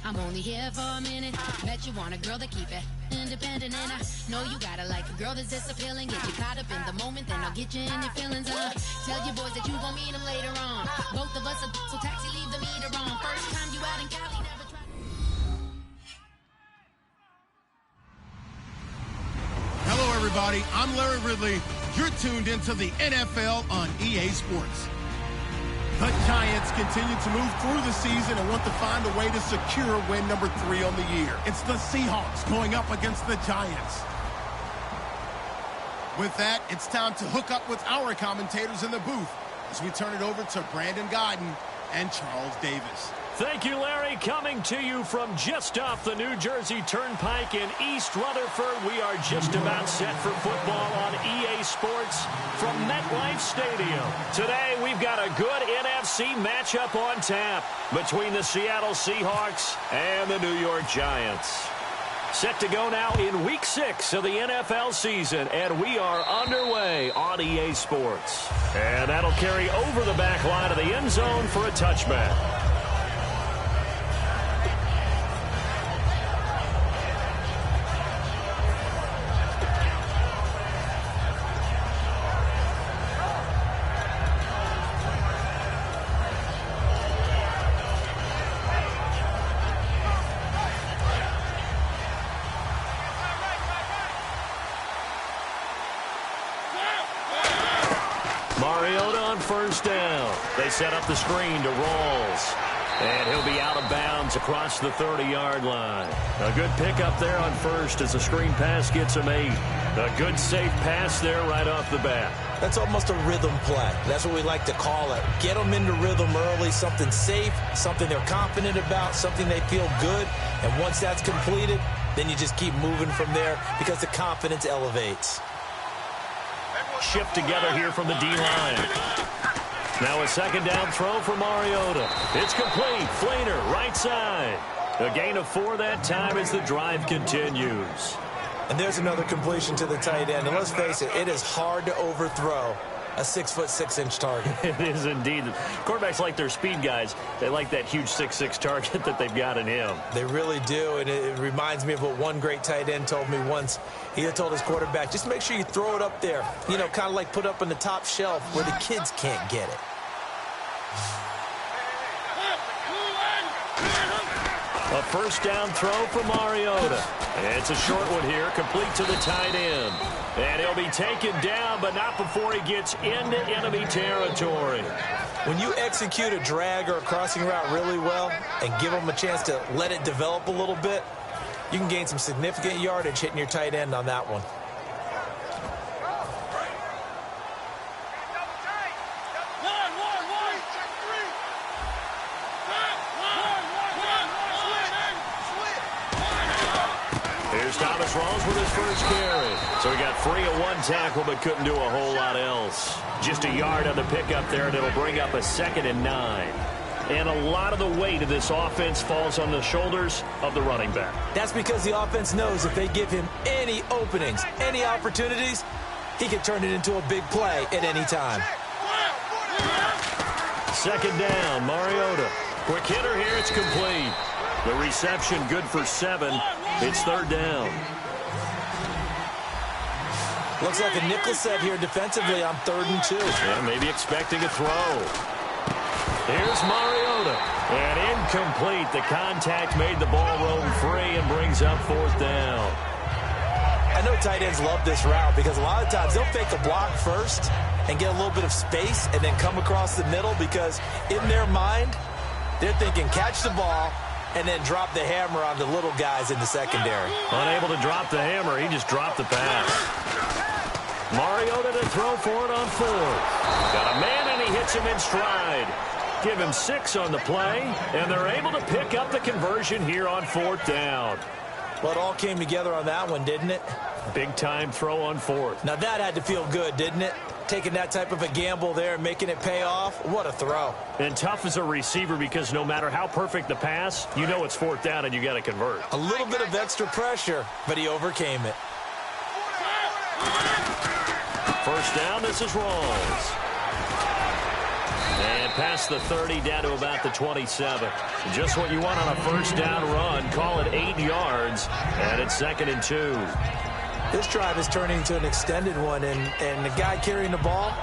I'm only here for a minute. Bet you want a girl to keep it independent, and I know you gotta like a girl that's this appealing. Get you caught up in the moment, then I'll get you in your feelings. Tell your boys that you gon' meet them later on. Both of us are so taxi, leave the meter on. First time you out in Cali, never try. Hello, everybody. I'm Larry Ridley. You're tuned into the NFL on EA Sports. The Giants continue to move through the season and want to find a way to secure win number 3 on the year. It's the Seahawks going up against the Giants. With that, it's time to hook up with our commentators in the booth as we turn it over to Brandon Godden and Charles Davis. Thank you, Larry. Coming to you from just off the New Jersey Turnpike in East Rutherford. We are just about set for football on EA Sports from MetLife Stadium. Today, we've got a good NFC matchup on tap between the Seattle Seahawks and the New York Giants. Set to go now in Week 6 of the NFL season, and we are underway on EA Sports. And that'll carry over the back line of the end zone for a touchback. First down. They set up the screen to Rawls. And he'll be out of bounds across the 30-yard line. A good pickup there on first as the screen pass gets him 8. A good safe pass there right off the bat. That's almost a rhythm play. That's what we like to call it. Get them into rhythm early, something safe, something they're confident about, something they feel good. And once that's completed, then you just keep moving from there because the confidence elevates. Shift together here from the D-line. Now a second down throw for Mariota. It's complete. Flainer, right side. A gain of 4 that time as the drive continues. And there's another completion to the tight end. And let's face it, it is hard to overthrow a 6'6" target. It is indeed. Quarterbacks like their speed guys. They like that huge 6'6" target that they've got in him. They really do, and it reminds me of what one great tight end told me once. He had told his quarterback, just make sure you throw it up there. You know, kind of like put up on the top shelf where the kids can't get it. A first down throw for Mariota. It's a short one here, complete to the tight end. And he'll be taken down, but not before he gets into enemy territory. When you execute a drag or a crossing route really well and give them a chance to let it develop a little bit, you can gain some significant yardage hitting your tight end on that one. Rawls with his first carry. So he got free of 1 tackle but couldn't do a whole lot else. Just a yard on the pickup there, and it'll bring up a 2nd and 9. And a lot of the weight of this offense falls on the shoulders of the running back. That's because the offense knows if they give him any openings, any opportunities, he can turn it into a big play at any time. Second down, Mariota. Quick hitter here, it's complete. The reception good for 7. It's 3rd down. Looks like a nickel set here defensively on 3rd and 2. Yeah, maybe expecting a throw. Here's Mariota. And incomplete. The contact made the ball roam free and brings up 4th down. I know tight ends love this route because a lot of times they'll fake a block first and get a little bit of space and then come across the middle because in their mind, they're thinking catch the ball and then drop the hammer on the little guys in the secondary. Unable to drop the hammer, he just dropped the pass. Mariota to throw for it on 4th. Got a man and he hits him in stride. Give him 6 on the play, and they're able to pick up the conversion here on 4th down. Well, it all came together on that one, didn't it? Big-time throw on 4th. Now that had to feel good, didn't it? Taking that type of a gamble there and making it pay off. What a throw. And tough as a receiver because no matter how perfect the pass, you know it's 4th down and you got to convert. A little bit of extra pressure, but he overcame it. First down, this is Rawls. And past the 30, down to about the 27. Just what you want on a first down run. Call it 8 yards, and it's 2nd and 2. This drive is turning into an extended one, and the guy carrying the ball,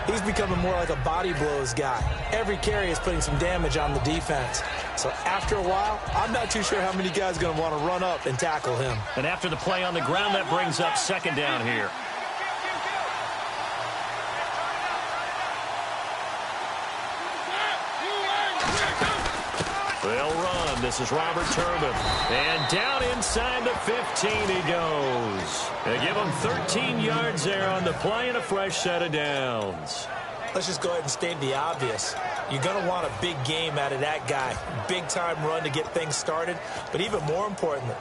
he's becoming more like a body blows guy. Every carry is putting some damage on the defense. So after a while, I'm not too sure how many guys are going to want to run up and tackle him. And after the play on the ground, that brings up 2nd down here. They'll run. This is Robert Turbin. And down inside the 15 he goes. They give him 13 yards there on the play and a fresh set of downs. Let's just go ahead and state the obvious. You're going to want a big game out of that guy. Big-time run to get things started. But even more importantly,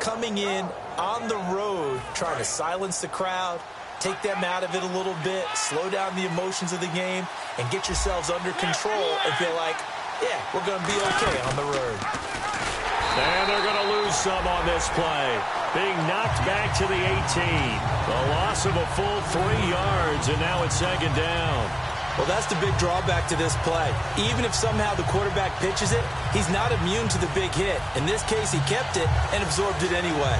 coming in on the road, trying to silence the crowd, take them out of it a little bit, slow down the emotions of the game, and get yourselves under control and feel like, yeah, we're going to be okay on the road. And they're going to lose some on this play. Being knocked back to the 18. The loss of a full 3 yards, and now it's 2nd down. Well, that's the big drawback to this play. Even if somehow the quarterback pitches it, he's not immune to the big hit. In this case, he kept it and absorbed it anyway.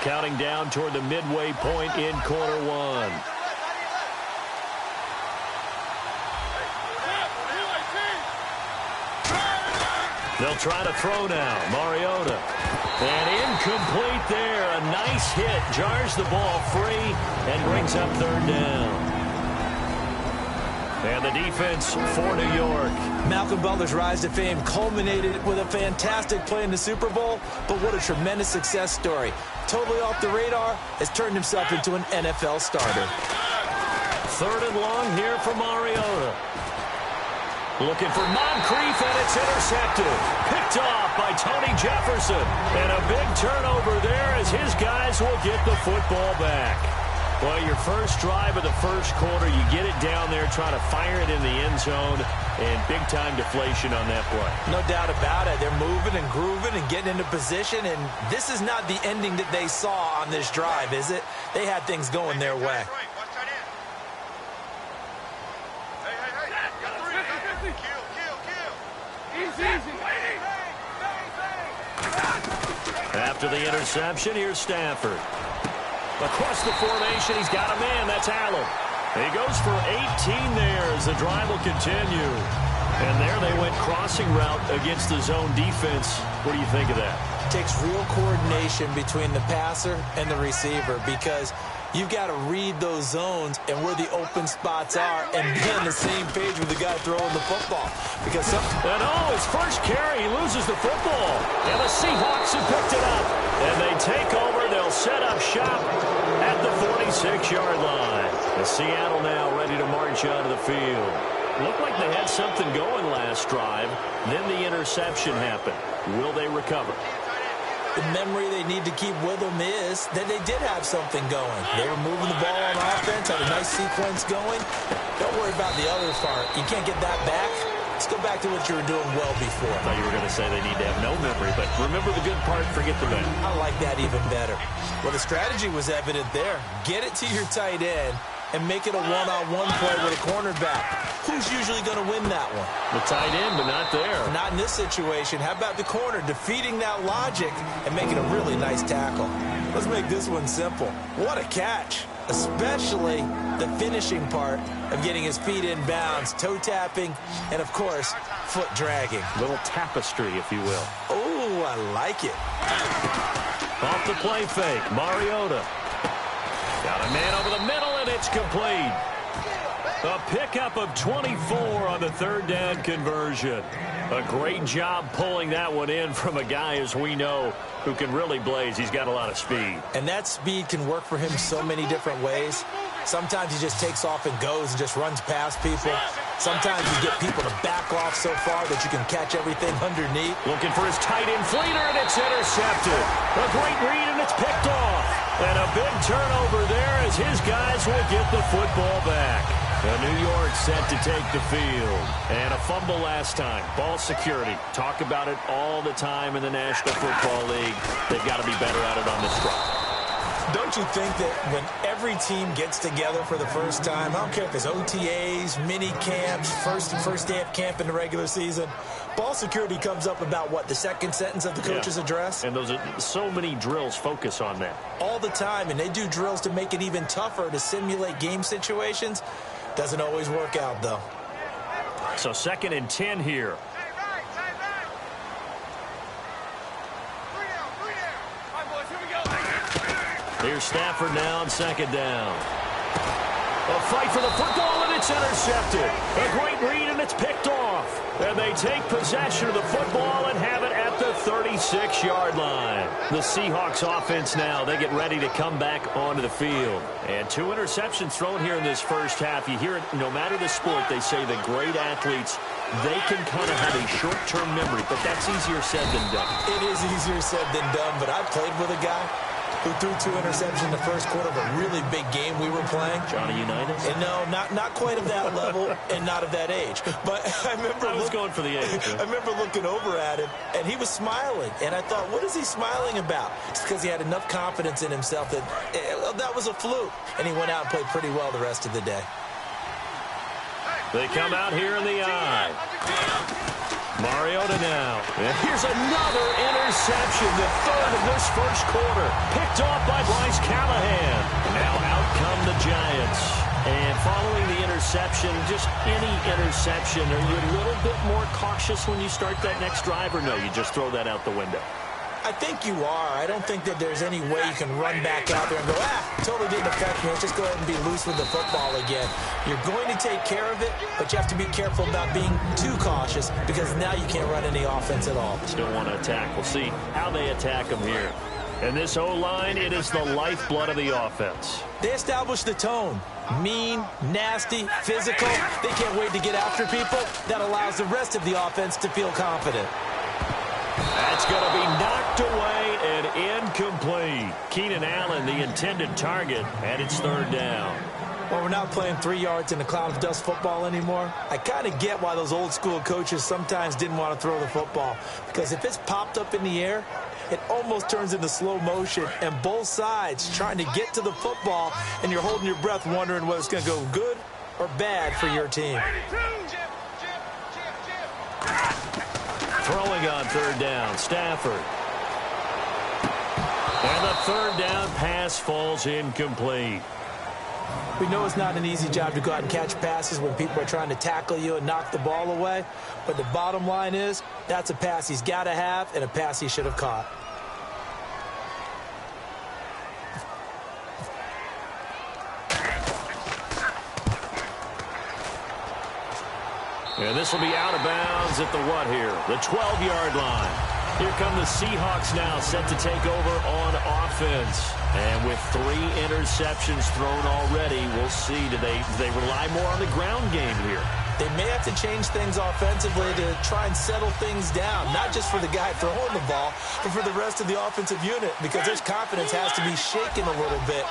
Counting down toward the midway point in quarter one. They'll try to throw now. Mariota. And incomplete there. A nice hit. Jars the ball free and brings up 3rd down. And the defense for New York. Malcolm Butler's rise to fame culminated with a fantastic play in the Super Bowl, but what a tremendous success story. Totally off the radar, has turned himself into an NFL starter. 3rd and long here for Mariota. Looking for Moncrief, and it's intercepted. Picked off by Tony Jefferson. And a big turnover there as his guys will get the football back. Well, your first drive of the first quarter, you get it down there, try to fire it in the end zone, and big-time deflation on that play. No doubt about it. They're moving and grooving and getting into position, and this is not the ending that they saw on this drive, is it? They had things going their way. After the interception, here's Stafford. Across the formation, he's got a man. That's Allen. He goes for 18 there as the drive will continue. And there they went crossing route against the zone defense. What do you think of that? It takes real coordination between the passer and the receiver because you've got to read those zones and where the open spots are and be on the same page with the guy throwing the football. Because and his first carry, he loses the football. And the Seahawks have picked it up. And they take over. They'll set up shop at the 46-yard line. And Seattle now ready to march onto the field. Looked like they had something going last drive. Then the interception happened. Will they recover? The memory they need to keep with them is that they did have something going. They were moving the ball on offense, had a nice sequence going. Don't worry about the other part. You can't get that back. Let's go back to what you were doing well before. I thought you were going to say they need to have no memory, but remember the good part, forget the bad. I like that even better. Well, the strategy was evident there. Get it to your tight end and make it a one-on-one play with a cornerback. Who's usually going to win that one? The tight end, but not there. Not in this situation. How about the corner defeating that logic and making a really nice tackle? Let's make this one simple. What a catch, especially the finishing part of getting his feet in bounds, toe tapping, and, of course, foot dragging. Little tapestry, if you will. Oh, I like it. Off the play fake, Mariota. Got a man over the middle, and it's complete. A pickup of 24 on the 3rd down conversion. A great job pulling that one in from a guy, as we know, who can really blaze. He's got a lot of speed. And that speed can work for him so many different ways. Sometimes he just takes off and goes and just runs past people. Sometimes you get people to back off so far that you can catch everything underneath. Looking for his tight end Fleeter, and it's intercepted. A great read, and it's picked off. And a big turnover there as his guys will get the football back. New York set to take the field. And a fumble last time. Ball security. Talk about it all the time in the National Football League. They've got to be better at it on this drive. Don't you think that when every team gets together for the first time, I don't care if it's OTAs, mini camps, first day of camp in the regular season, ball security comes up about, what, the second sentence of the coach's address? And those are so many drills focus on that. All the time, and they do drills to make it even tougher to simulate game situations. Doesn't always work out, though. So 2nd and 10 here. Here's Stafford now on 2nd down. A fight for the football, and it's intercepted. A great read, and it's picked off. And they take possession of the football and have it at the 36-yard line. The Seahawks offense now, they get ready to come back onto the field. And 2 interceptions thrown here in this first half. You hear it, no matter the sport, they say the great athletes, they can kind of have a short-term memory, but that's easier said than done. It is easier said than done, but I played with a guy who threw 2 interceptions in the first quarter of a really big game we were playing. Johnny Unitas? And no, not quite of that level and not of that age. But I was going for the age. I remember looking over at him, and he was smiling. And I thought, what is he smiling about? It's because he had enough confidence in himself that that was a fluke. And he went out and played pretty well the rest of the day. They come out here in the eye. Mariota now. And here's another interception, the 3rd of this first quarter. Picked off by Bryce Callahan. Now out come the Giants. And following the interception, just any interception, are you a little bit more cautious when you start that next drive, or no, you just throw that out the window? I think you are. I don't think that there's any way you can run back out there and go, totally didn't affect me. Let's just go ahead and be loose with the football again. You're going to take care of it, but you have to be careful about being too cautious because now you can't run any offense at all. Still want to attack. We'll see how they attack them here. And this O-line, it is the lifeblood of the offense. They establish the tone. Mean, nasty, physical. They can't wait to get after people. That allows the rest of the offense to feel confident. That's going to be knocked away and incomplete. Keenan Allen, the intended target, and it's 3rd down. Well, we're not playing 3 yards in a cloud of dust football anymore. I kind of get why those old school coaches sometimes didn't want to throw the football. Because if it's popped up in the air, it almost turns into slow motion. And both sides trying to get to the football, and you're holding your breath wondering whether it's going to go good or bad for your team. Throwing on 3rd down, Stafford. And the 3rd down pass falls incomplete. We know it's not an easy job to go out and catch passes when people are trying to tackle you and knock the ball away. But the bottom line is, that's a pass he's got to have and a pass he should have caught. And this will be out of bounds at the what here? The 12-yard line. Here come the Seahawks now, set to take over on offense. And with 3 interceptions thrown already, we'll see. Do they rely more on the ground game here? They may have to change things offensively to try and settle things down, not just for the guy throwing the ball, but for the rest of the offensive unit, because their confidence has to be shaken a little bit.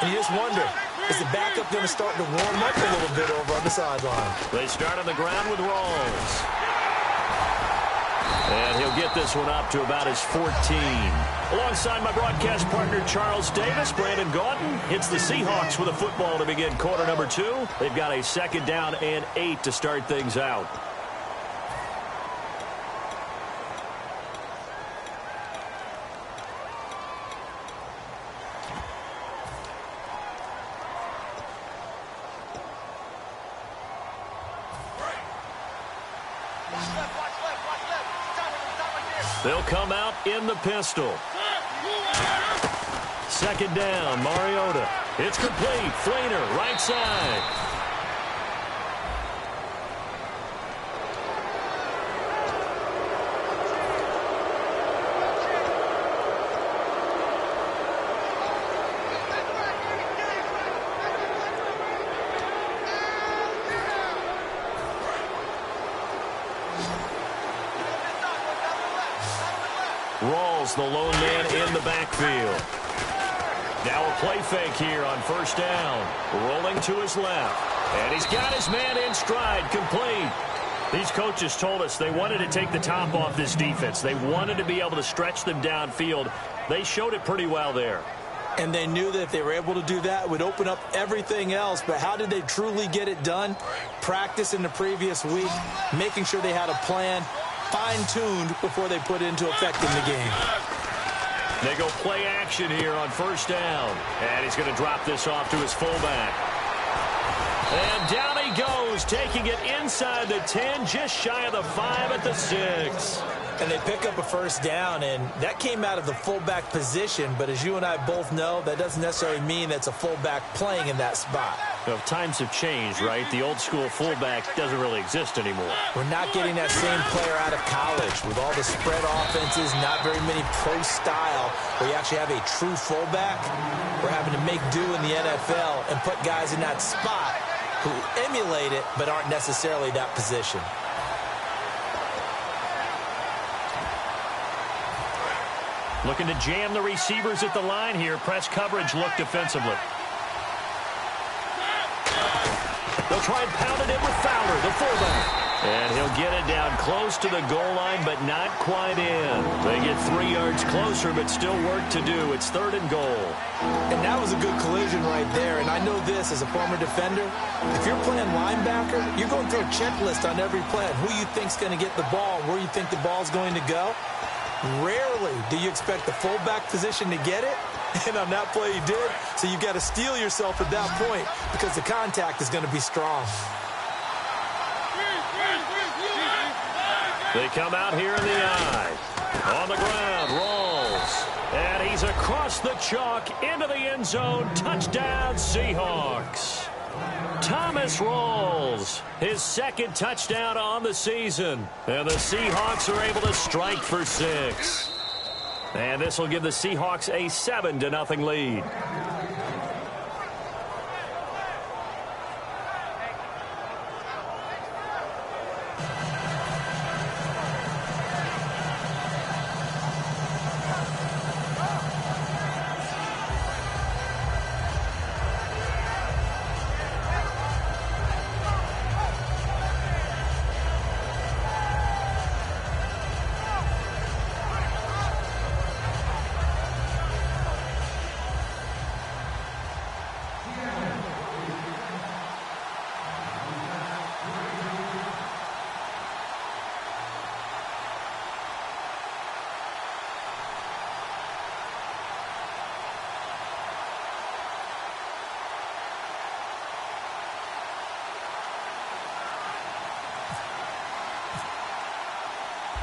And you just wonder, is the backup going to start to warm up a little bit over on the sideline? They start on the ground with Rawls. And he'll get this one up to about his 14. Alongside my broadcast partner, Charles Davis, Brandon Gaudin hits the Seahawks with a football to begin quarter number 2. They've got a 2nd down and 8 to start things out. They'll come out in the pistol. 2nd down, Mariota. It's complete. Flainer, right side. Rawls, the lone man in the backfield. Now a play fake here on 1st down. Rolling to his left. And he's got his man in stride, complete. These coaches told us they wanted to take the top off this defense. They wanted to be able to stretch them downfield. They showed it pretty well there. And they knew that if they were able to do that, it would open up everything else. But how did they truly get it done? Practice in the previous week, making sure they had a plan, fine-tuned before they put it into effect in the game. They go play action here on first down. And he's going to drop this off to his fullback. And down he goes, taking it inside the 10, just shy of the 5 at the 6. And they pick up a first down, and that came out of the fullback position. But as you and I both know, that doesn't necessarily mean that's a fullback playing in that spot. Well, times have changed, right? The old-school fullback doesn't really exist anymore. We're not getting that same player out of college with all the spread offenses, not very many pro style, where you actually have a true fullback. We're having to make do in the NFL and put guys in that spot who emulate it but aren't necessarily that position. Looking to jam the receivers at the line here. Press coverage look defensively. They'll try and pound it in with Fowler, the fullback. And he'll get it down close to the goal line, but not quite in. They get 3 yards closer, but still work to do. It's 3rd and goal. And that was a good collision right there. And I know this as a former defender. If you're playing linebacker, you're going through a checklist on every play on who you think's going to get the ball and where you think the ball's going to go. Rarely do you expect the fullback position to get it. And on that play, he did. So you've got to steel yourself at that point because the contact is going to be strong. They come out here in the eye. On the ground, rolls. And he's across the chalk into the end zone. Touchdown, Seahawks. Thomas Rawls, his 2nd touchdown on the season. And the Seahawks are able to strike for 6. And this will give the Seahawks a 7-0 lead.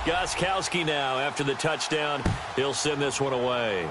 Gostkowski now after the touchdown. He'll send this one away.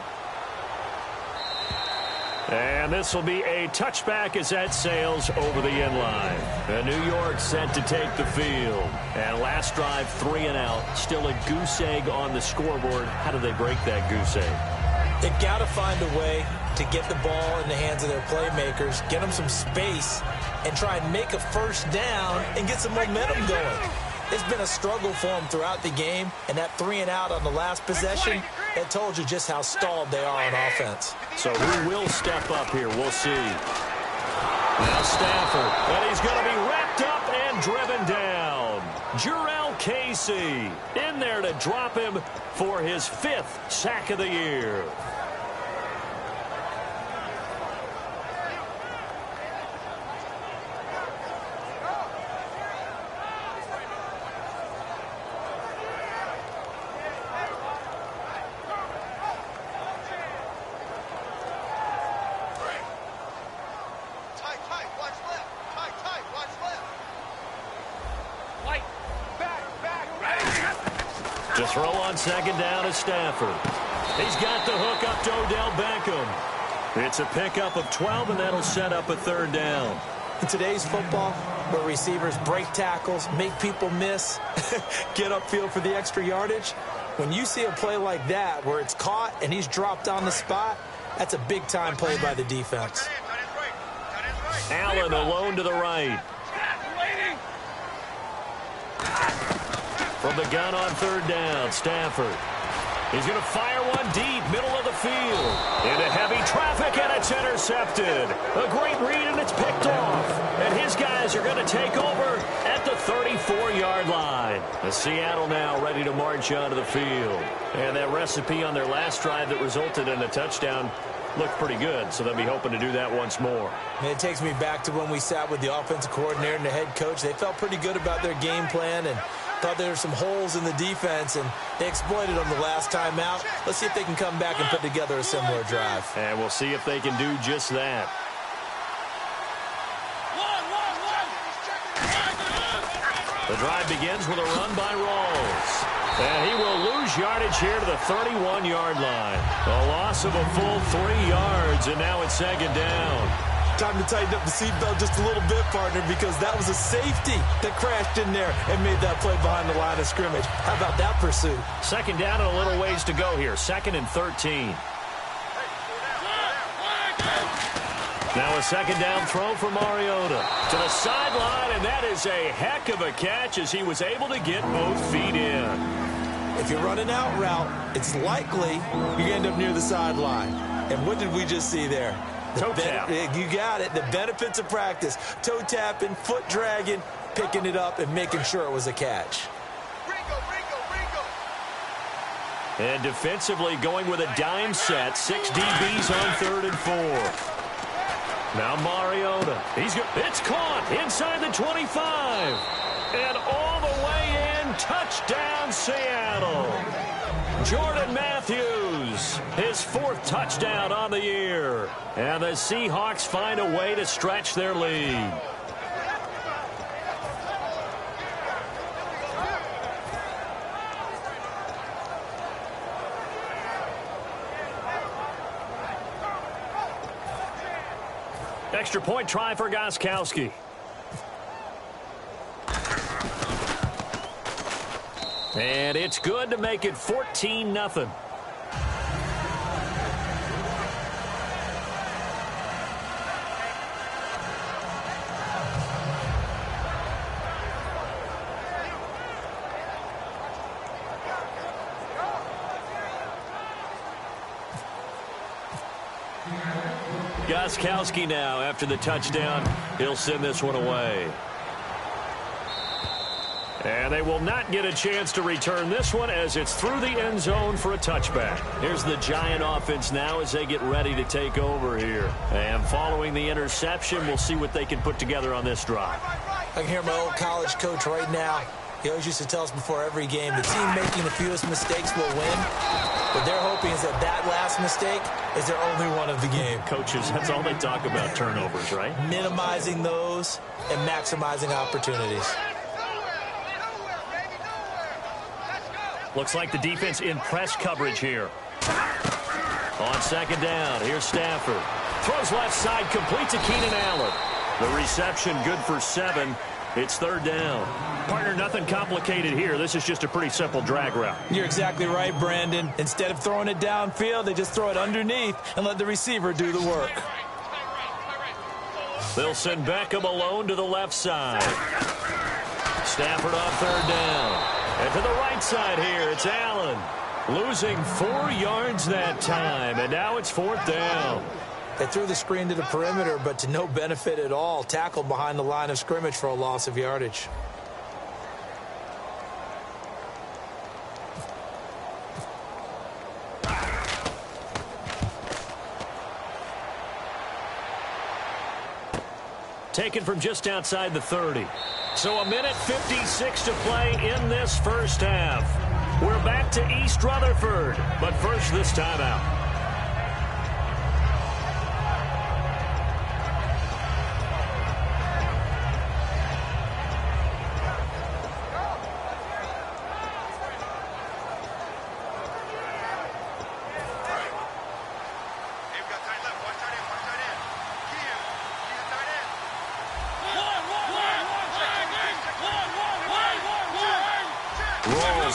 And this will be a touchback as that sails over the end line. And New York set to take the field. And last drive, 3 and out. Still a goose egg on the scoreboard. How do they break that goose egg? They've got to find a way to get the ball in the hands of their playmakers, get them some space, and try and make a first down and get some momentum going. It's been a struggle for them throughout the game, and that 3 and out on the last possession, it told you just how stalled they are on offense. So who will step up here? We'll see. Now Stafford, and he's going to be wrapped up and driven down. Jurrell Casey in there to drop him for his 5th sack of the year. To throw on 2nd down is Stafford. He's got the hook up to Odell Beckham. It's a pickup of 12, and that'll set up a 3rd down. In today's football, where receivers break tackles, make people miss, get upfield for the extra yardage, when you see a play like that where it's caught and he's dropped on the spot, that's a big-time play by the defense. Allen alone to the right. From the gun on 3rd down, Stafford. He's going to fire one deep, middle of the field. Into heavy traffic, and it's intercepted. A great read, and it's picked off. And his guys are going to take over at the 34-yard line. The Seattle now ready to march onto the field. And that recipe on their last drive that resulted in a touchdown looked pretty good, so they'll be hoping to do that once more. It takes me back to when we sat with the offensive coordinator and the head coach. They felt pretty good about their game plan and thought there were some holes in the defense, and they exploited them the last time out. Let's see if they can come back and put together a similar drive. And we'll see if they can do just that. The drive begins with a run by Rawls. And he will lose yardage here to the 31-yard line. A loss of a full 3 yards, and now it's second down. Time to tighten up the seatbelt just a little bit, partner, because that was a safety that crashed in there and made that play behind the line of scrimmage. How about that pursuit? Second down and a little ways to go here. 2nd and 13. Now a second down throw for Mariota to the sideline, and that is a heck of a catch as he was able to get both feet in. If you're running out route, it's likely you end up near the sideline. And what did we just see there? Toe tap. You got it. The benefits of practice. Toe tapping, foot dragging, picking it up, and making sure it was a catch. And defensively going with a dime set. 6 DBs on 3rd and 4. Now Mariota. It's caught inside the 25. And all the way in. Touchdown, Seattle. Jordan Matthews, his 4th touchdown on the year. And the Seahawks find a way to stretch their lead. Extra point try for Gostkowski. And it's good to make it 14-0. Gostkowski now after the touchdown. He'll send this one away. And they will not get a chance to return this one as it's through the end zone for a touchback. Here's the Giant offense now as they get ready to take over here. And following the interception, we'll see what they can put together on this drive. I can hear my old college coach right now. He always used to tell us before every game, the team making the fewest mistakes will win. What they're hoping is that that last mistake is their only one of the game. Coaches, that's all they talk about, turnovers, right? Minimizing those and maximizing opportunities. Looks like the defense in press coverage here. On second down, here's Stafford. Throws left side, complete to Keenan Allen. The reception good for 7. It's 3rd down. Partner, nothing complicated here. This is just a pretty simple drag route. You're exactly right, Brandon. Instead of throwing it downfield, they just throw it underneath and let the receiver do the work. They'll send Beckham alone to the left side. Stafford off 3rd down. And to the right side here, it's Allen. Losing 4 yards that time, and now it's 4th down. They threw the screen to the perimeter, but to no benefit at all. Tackled behind the line of scrimmage for a loss of yardage. Taken from just outside the 30. So a minute 56 to play in this first half. We're back to East Rutherford, but first this timeout.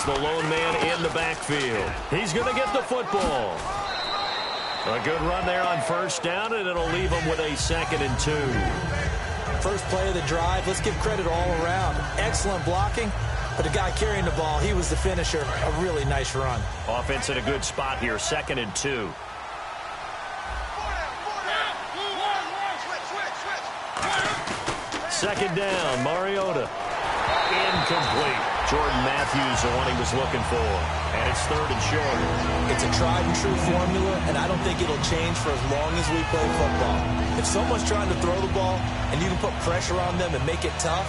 The lone man in the backfield. He's going to get the football. A good run there on 1st down, and it'll leave him with a 2nd and 2. First play of the drive. Let's give credit all around. Excellent blocking But the guy carrying the ball, he was the finisher. A really nice run. Offense in a good spot here, 2nd and 2. Second down, Mariota. Incomplete. Jordan Matthews, the one he was looking for. And it's 3rd and short. It's a tried and true formula, and I don't think it'll change for as long as we play football. If someone's trying to throw the ball and you can put pressure on them and make it tough,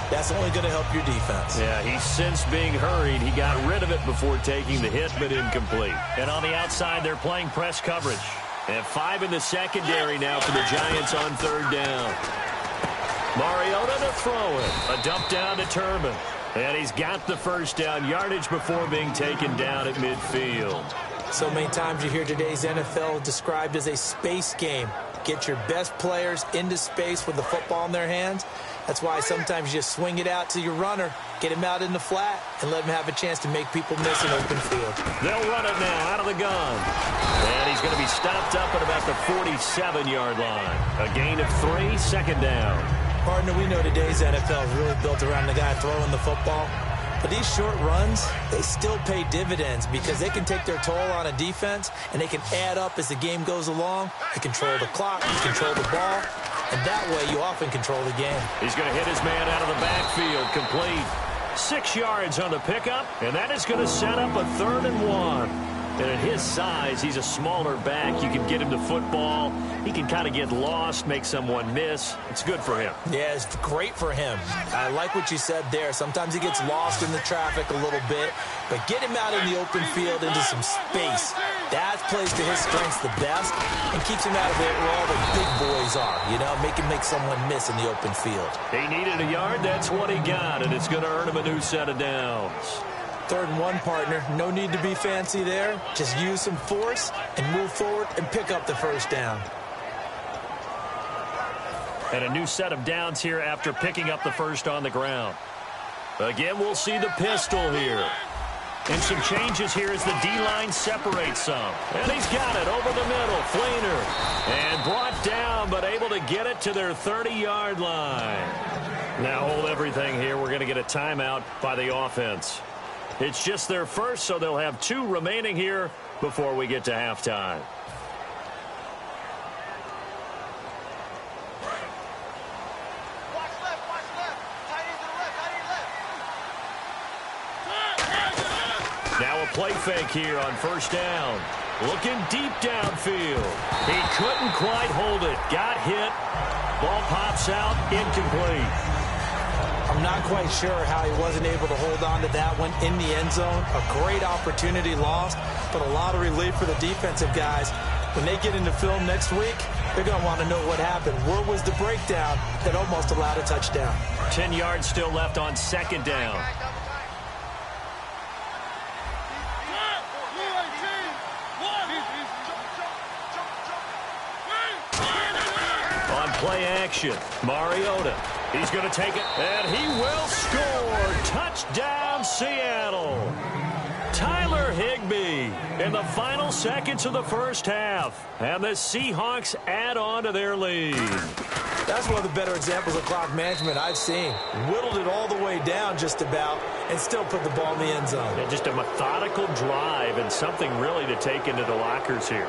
that's only going to help your defense. Yeah, he's since being hurried. He got rid of it before taking the hit, but incomplete. And on the outside, they're playing press coverage. And 5 in the secondary now for the Giants on 3rd down. Mariota to throw it. A dump down to Turbin. And he's got the 1st down yardage before being taken down at midfield. So many times you hear today's NFL described as a space game. Get your best players into space with the football in their hands. That's why sometimes you just swing it out to your runner, get him out in the flat, and let him have a chance to make people miss an open field. They'll run it now out of the gun. And he's going to be stopped up at about the 47-yard line. A gain of 3, 2nd down. Partner, we know today's NFL is really built around the guy throwing the football. But these short runs, they still pay dividends because they can take their toll on a defense, and they can add up as the game goes along. You control the clock, you control the ball, and that way you often control the game. He's going to hit his man out of the backfield, complete. 6 yards on the pickup, and that is going to set up a 3rd and 1. And at his size, he's a smaller back. You can get him to football. He can kind of get lost, make someone miss. It's good for him. Yeah, it's great for him. I like what you said there. Sometimes he gets lost in the traffic a little bit, but get him out in the open field into some space. That plays to his strengths the best and keeps him out of it where all the big boys are, you know, make someone miss in the open field. He needed a yard. That's what he got, and it's going to earn him a new set of downs. 3rd and 1, partner. No need to be fancy there. Just use some force and move forward and pick up the 1st down. And a new set of downs here after picking up the 1st on the ground. Again, we'll see the pistol here. And some changes here as the D-line separates some. And he's got it over the middle. Fleener. And brought down, but able to get it to their 30-yard line. Now hold everything here. We're going to get a timeout by the offense. It's just their 1st, so they'll have 2 remaining here before we get to halftime. Watch left. Tight end to the left, tight end left. Now a play fake here on 1st down. Looking deep downfield. He couldn't quite hold it. Got hit. Ball pops out. Incomplete. I'm not quite sure how he wasn't able to hold on to that one in the end zone. A great opportunity lost, but a lot of relief for the defensive guys. When they get into film next week, they're going to want to know what happened. Where was the breakdown that almost allowed a touchdown? 10 yards still left on 2nd down. On play action, Mariota. He's going to take it, and he will score. Touchdown, Seattle. Tyler Higbee in the final seconds of the 1st half. And the Seahawks add on to their lead. That's one of the better examples of clock management I've seen. Whittled it all the way down just about and still put the ball in the end zone. And just a methodical drive and something really to take into the lockers here.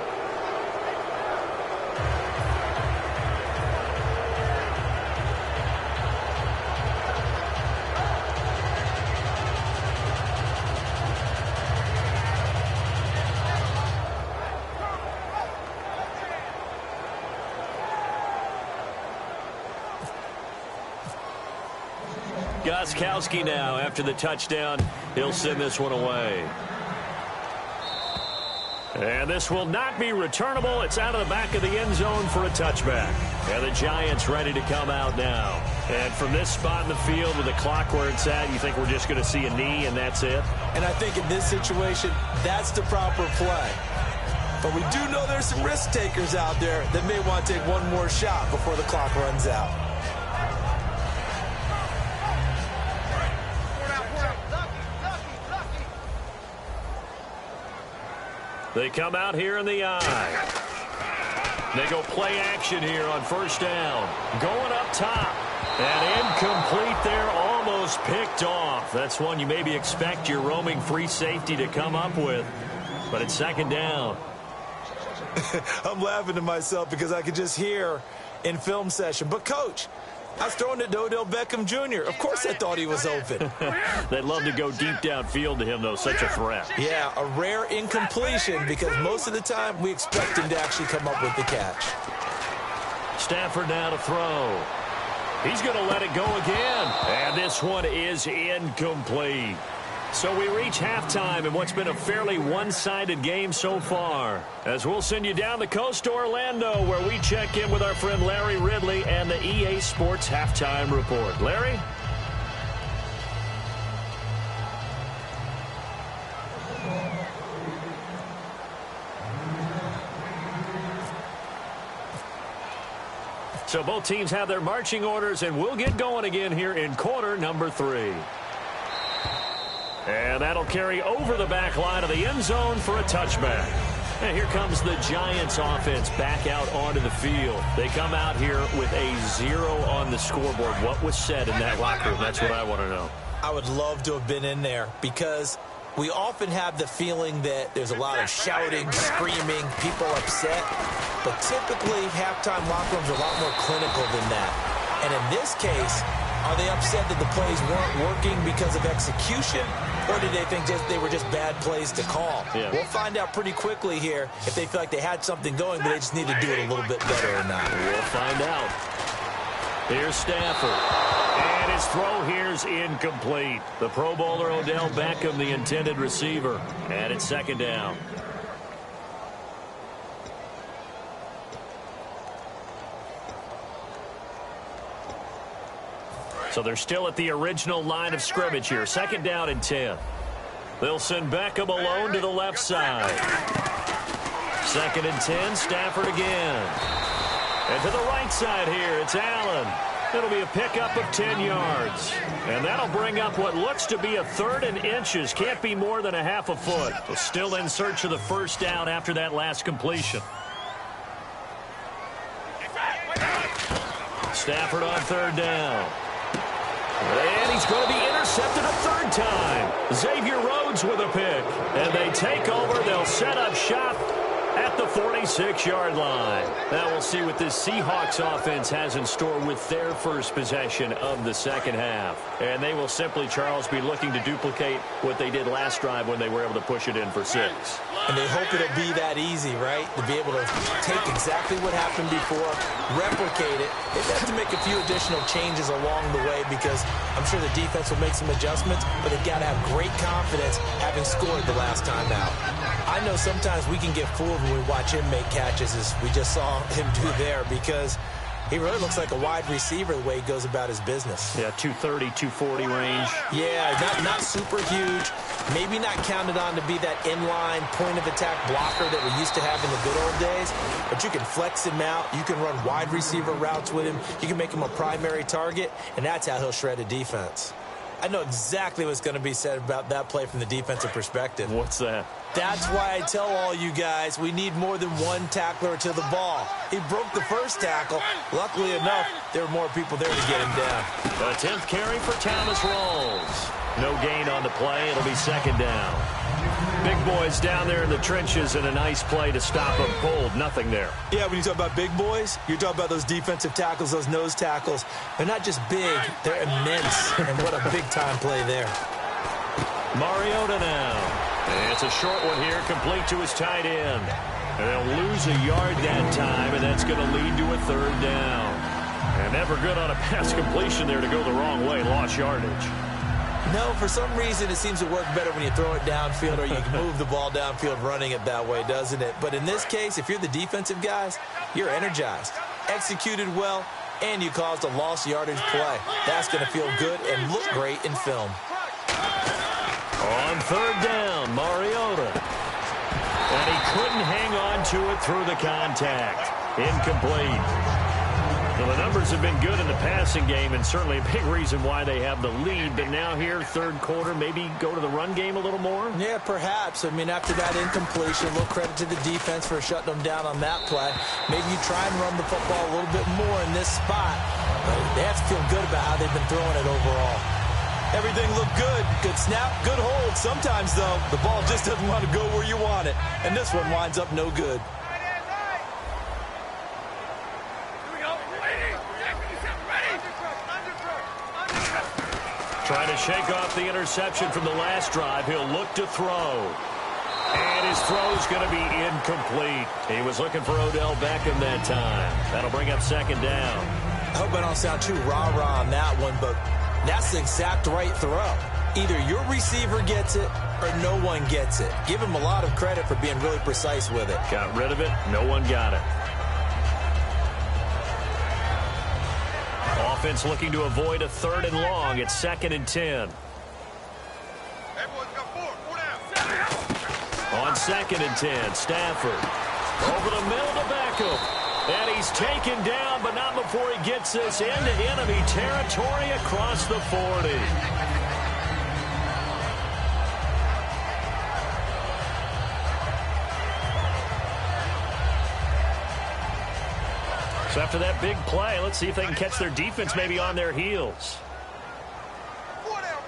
Gostkowski now after the touchdown. He'll send this one away. And this will not be returnable. It's out of the back of the end zone for a touchback. And the Giants ready to come out now. And from this spot in the field with the clock where it's at, you think we're just going to see a knee and that's it? And I think in this situation, that's the proper play. But we do know there's some risk takers out there that may want to take one more shot before the clock runs out. They come out here in the eye. They go play action here on 1st down. Going up top. And incomplete there, almost picked off. That's one you maybe expect your roaming free safety to come up with. But it's second down. I'm laughing to myself because I could just hear in film session. But, Coach, I was throwing it to Odell Beckham Jr. Of course I thought he was open. They'd love to go deep downfield to him, though. Such a threat. Yeah, a rare incompletion because most of the time we expect him to actually come up with the catch. Stafford now to throw. He's going to let it go again. And this one is incomplete. So we reach halftime in what's been a fairly one-sided game so far. As we'll send you down the coast to Orlando, where we check in with our friend Larry Ridley and the EA Sports Halftime Report. Larry? So both teams have their marching orders, and we'll get going again here in quarter number 3. And that'll carry over the back line of the end zone for a touchback. And here comes the Giants offense back out onto the field. They come out here with a 0 on the scoreboard. What was said in that locker room? That's what I want to know. I would love to have been in there because we often have the feeling that there's a lot of shouting, screaming, people upset. But typically, halftime locker rooms are a lot more clinical than that. And in this case, are they upset that the plays weren't working because of execution? Or did they think they were just bad plays to call? Yeah. We'll find out pretty quickly here if they feel like they had something going, but they just need to do it a little bit better or not. We'll find out. Here's Stafford. And his throw here's incomplete. The Pro Bowler Odell Beckham, the intended receiver. And it's second down. So they're still at the original line of scrimmage here. Second down and 10. They'll send Beckham alone to the left side. Second and 10, Stafford again. And to the right side here, it's Allen. It'll be a pickup of 10 yards. And that'll bring up what looks to be a 3rd and inches. Can't be more than a half a foot. So still in search of the first down after that last completion. Stafford on third down. And he's going to be intercepted a third time. Xavier Rhodes with a pick. And they take over. They'll set up shop at the 46-yard line. Now we'll see what this Seahawks offense has in store with their first possession of the second half. And they will simply, Charles, be looking to duplicate what they did last drive when they were able to push it in for 6. And they hope it'll be that easy, right? To be able to take exactly what happened before, replicate it. They've had to make a few additional changes along the way because I'm sure the defense will make some adjustments, but they've got to have great confidence having scored the last time out. I know sometimes we can get fooled when we watch him make catches, as we just saw him do there, because he really looks like a wide receiver the way he goes about his business. Yeah, 230, 240 range. Yeah, not super huge. Maybe not counted on to be that inline point-of-attack blocker that we used to have in the good old days. But you can flex him out. You can run wide receiver routes with him. You can make him a primary target, and that's how he'll shred a defense. I know exactly what's going to be said about that play from the defensive perspective. What's that? That's why I tell all you guys we need more than one tackler to the ball. He broke the first tackle. Luckily enough, there were more people there to get him down. The 10th carry for Thomas Rawls. No gain on the play. It'll be second down. Big boys down there in the trenches, and a nice play to stop them cold. Nothing there. Yeah, when you talk about big boys, you're talking about those defensive tackles, those nose tackles. They're not just big, they're immense. And what a big-time play there. Mariota now. And it's a short one here, complete to his tight end. And they'll lose a yard that time, and that's going to lead to a third down. And never good on a pass completion there to go the wrong way. Lost yardage. No, for some reason, it seems to work better when you throw it downfield or you can move the ball downfield running it that way, doesn't it? But in this case, if you're the defensive guys, you're energized, executed well, and you caused a lost yardage play. That's going to feel good and look great in film. On third down, Mariota. And he couldn't hang on to it through the contact. Incomplete. Well, the numbers have been good in the passing game, and certainly a big reason why they have the lead. But now here, third quarter, maybe go to the run game a little more? Yeah, perhaps. I mean, after that incompletion, a little credit to the defense for shutting them down on that play. Maybe you try and run the football a little bit more in this spot. But they have to feel good about how they've been throwing it overall. Everything looked good. Good snap, good hold. Sometimes, though, the ball just doesn't want to go where you want it. And this one winds up no good. Trying to shake off the interception from the last drive. He'll look to throw. And his throw's going to be incomplete. He was looking for Odell Beckham that time. That'll bring up second down. I hope I don't sound too rah-rah on that one, but that's the exact right throw. Either your receiver gets it or no one gets it. Give him a lot of credit for being really precise with it. Got rid of it. No one got it. Offense looking to avoid a third and long. It's 2nd and 10. Everyone's got four down. On 2nd and 10, Stafford. Over the middle to Beckham. And he's taken down, but not before he gets this into enemy territory across the 40. So after that big play, let's see if they can catch their defense maybe on their heels. Four down,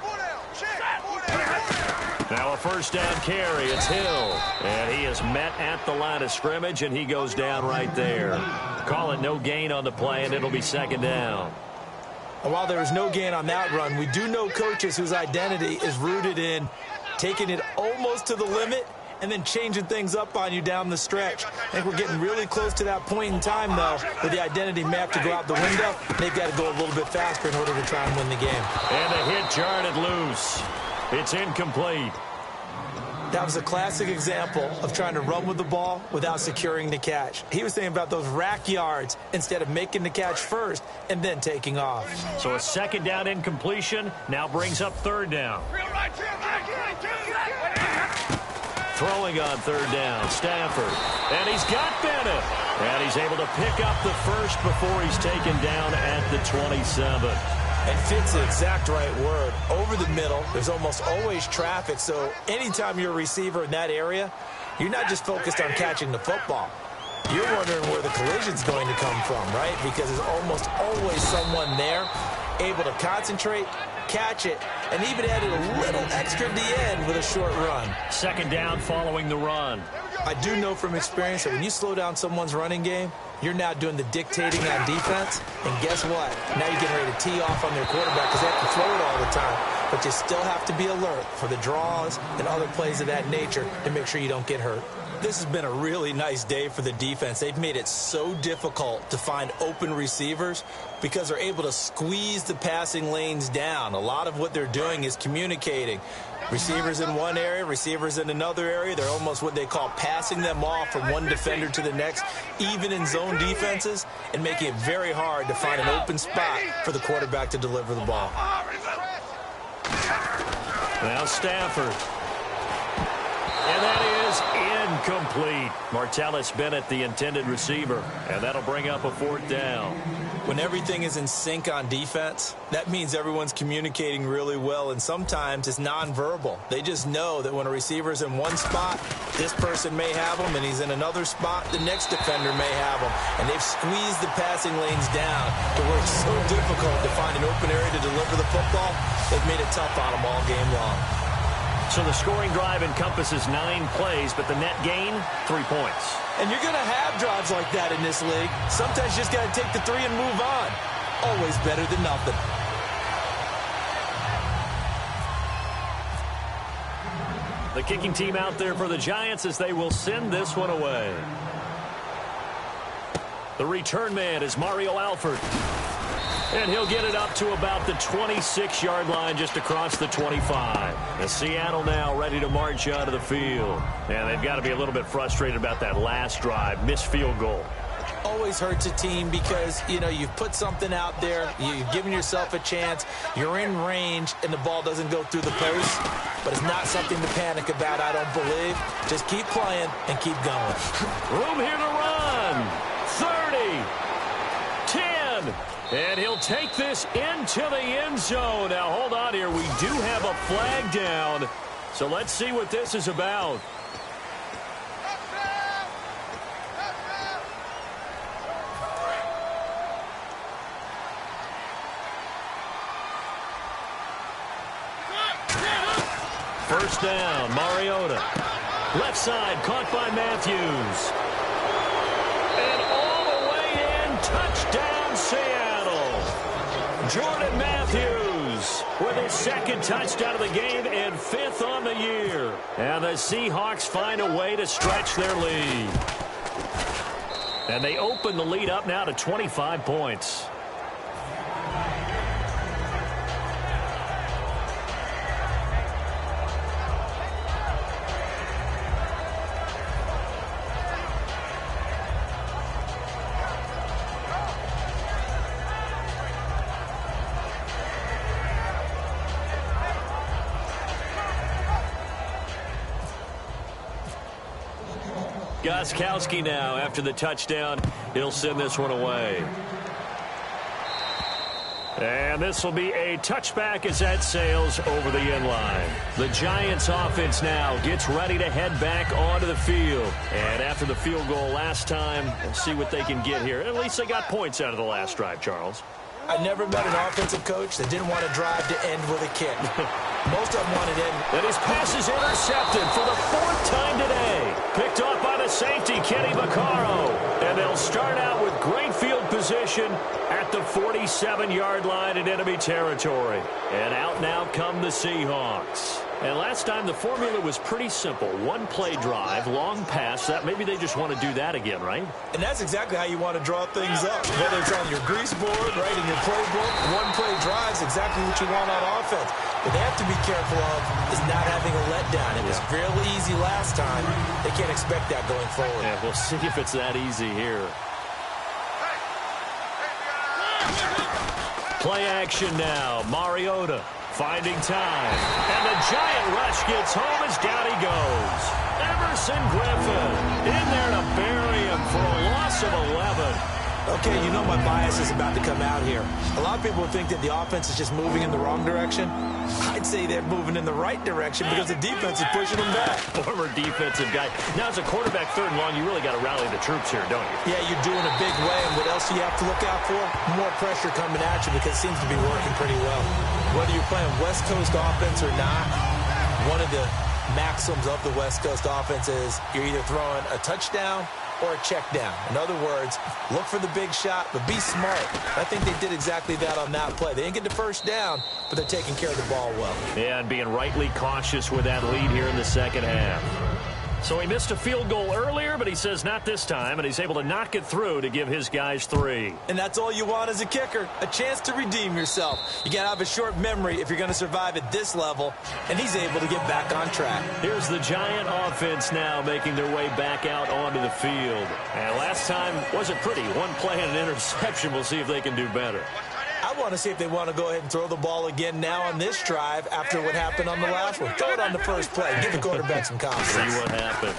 check, four down. Now a first down carry. It's Hill. And he is met at the line of scrimmage, and he goes down right there. Call it no gain on the play, and it'll be second down. And while there was no gain on that run, we do know coaches whose identity is rooted in taking it almost to the limit and then changing things up on you down the stretch. I think we're getting really close to that point in time, though, where the identity may have to go out the window. They've got to go a little bit faster in order to try and win the game. And the hit jarred it loose. It's incomplete. That was a classic example of trying to run with the ball without securing the catch. He was thinking about those rack yards instead of making the catch first and then taking off. So a second down incompletion now brings up third down. Throwing on third down, Stafford. And he's got Bennett. And he's able to pick up the first before he's taken down at the 27. And fit's the exact right word. Over the middle, there's almost always traffic, so anytime you're a receiver in that area, you're not just focused on catching the football. You're wondering where the collision's going to come from, right? Because there's almost always someone there able to concentrate, catch it, and even added a little extra at the end with a short run. Second down following the run. I do know from experience that when you slow down someone's running game, you're now doing the dictating on defense, and guess what? Now you're getting ready to tee off on their quarterback because they have to throw it all the time. But you still have to be alert for the draws and other plays of that nature to make sure you don't get hurt. This has been a really nice day for the defense. They've made it so difficult to find open receivers because they're able to squeeze the passing lanes down. A lot of what they're doing is communicating. Receivers in one area, receivers in another area. They're almost what they call passing them off from one defender to the next, even in zone defenses, and making it very hard to find an open spot for the quarterback to deliver the ball. Now Stafford. And that is incomplete. Martellus Bennett, the intended receiver. And that'll bring up a fourth down. When everything is in sync on defense, that means everyone's communicating really well, and sometimes it's nonverbal. They just know that when a receiver's in one spot, this person may have him, and he's in another spot, the next defender may have him. And they've squeezed the passing lanes down to where it's so difficult to find an open area to deliver the football. They've made it tough on them all game long. So the scoring drive encompasses 9 plays, but the net gain, 3 points. And you're going to have drives like that in this league. Sometimes you just got to take the 3 and move on. Always better than nothing. The kicking team out there for the Giants as they will send this one away. The return man is Mario Alford. And he'll get it up to about the 26-yard line just across the 25. And Seattle now ready to march out of the field. And they've got to be a little bit frustrated about that last drive, missed field goal. Always hurts a team because, you know, you've put something out there, you've given yourself a chance, you're in range, and the ball doesn't go through the post. But it's not something to panic about, I don't believe. Just keep playing and keep going. Room here to run. 30. 10. And he'll take this into the end zone. Now, hold on here. We do have a flag down. So let's see what this is about. First down, Mariota. Left side, caught by Matthews. And all the way in, touchdown, Seattle. Jordan Matthews with his second touchdown of the game and 5th on the year. And the Seahawks find a way to stretch their lead. And they open the lead up now to 25 points. Gostkowski now after the touchdown. He'll send this one away. And this will be a touchback as that sails over the end line. The Giants offense now gets ready to head back onto the field. And after the field goal last time, we'll see what they can get here. At least they got points out of the last drive, Charles. I never met an offensive coach that didn't want to drive to end with a kick. Most of them wanted to end. And his pass is intercepted for the 4th time today. Picked off by the safety, Kenny Vaccaro. And they'll start out with great field position at the 47-yard line in enemy territory. And out now come the Seahawks. And last time the formula was pretty simple. One play drive, long pass. That maybe they just want to do that again, right? And that's exactly how you want to draw things up. Whether it's on your grease board, right, in your playbook, one play drive is exactly what you want on offense. What they have to be careful of is not having a letdown. It was fairly easy last time. They can't expect that going forward. Yeah, we'll see if it's that easy here. Play action now. Mariota finding time. And the giant rush gets home as down he goes. Emerson Griffin in there to bury him for a loss of 11. Okay, you know my bias is about to come out here. A lot of people think that the offense is just moving in the wrong direction. I'd say they're moving in the right direction because the defense is pushing them back. Former defensive guy. Now, as a quarterback 3rd and long, you really got to rally the troops here, don't you? Yeah, you're doing a big way, and what else do you have to look out for? More pressure coming at you because it seems to be working pretty well. Whether you're playing West Coast offense or not, one of the maxims of the West Coast offense is you're either throwing a touchdown or a check down. In other words, look for the big shot, but be smart. I think they did exactly that on that play. They didn't get the first down, but they're taking care of the ball well. Yeah, and being rightly cautious with that lead here in the second half. So he missed a field goal earlier, but he says not this time, and he's able to knock it through to give his guys 3. And that's all you want as a kicker, a chance to redeem yourself. You got to have a short memory if you're going to survive at this level, and he's able to get back on track. Here's the Giant offense now making their way back out onto the field. And last time wasn't pretty. One play and an interception. We'll see if they can do better. I want to see if they want to go ahead and throw the ball again now on this drive after what happened on the last one. Throw it on the first play. Give the quarterback some confidence. See what happens.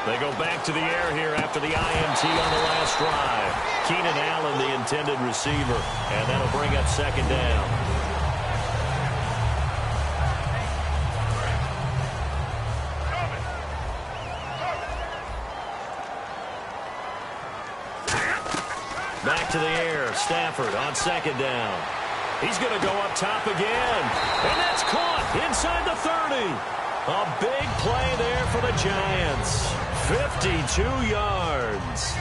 They go back to the air here after the INT on the last drive. Keenan Allen, the intended receiver, and that'll bring up 2nd down. Back to the air. Stafford on 2nd down. He's going to go up top again. And that's caught inside the 30. A big play there for the Giants. 52 yards.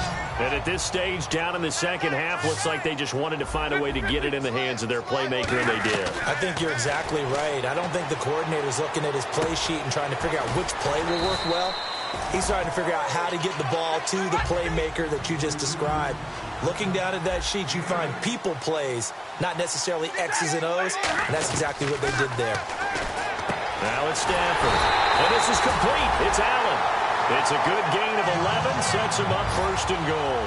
And at this stage, down in the second half, looks like they just wanted to find a way to get it in the hands of their playmaker, and they did. I think you're exactly right. I don't think the coordinator's looking at his play sheet and trying to figure out which play will work well. He's trying to figure out how to get the ball to the playmaker that you just described. Looking down at that sheet, you find people plays, not necessarily X's and O's, and that's exactly what they did there. Now it's Stafford, and this is complete. It's Allen. It's a good gain of 11, sets him up 1st and goal.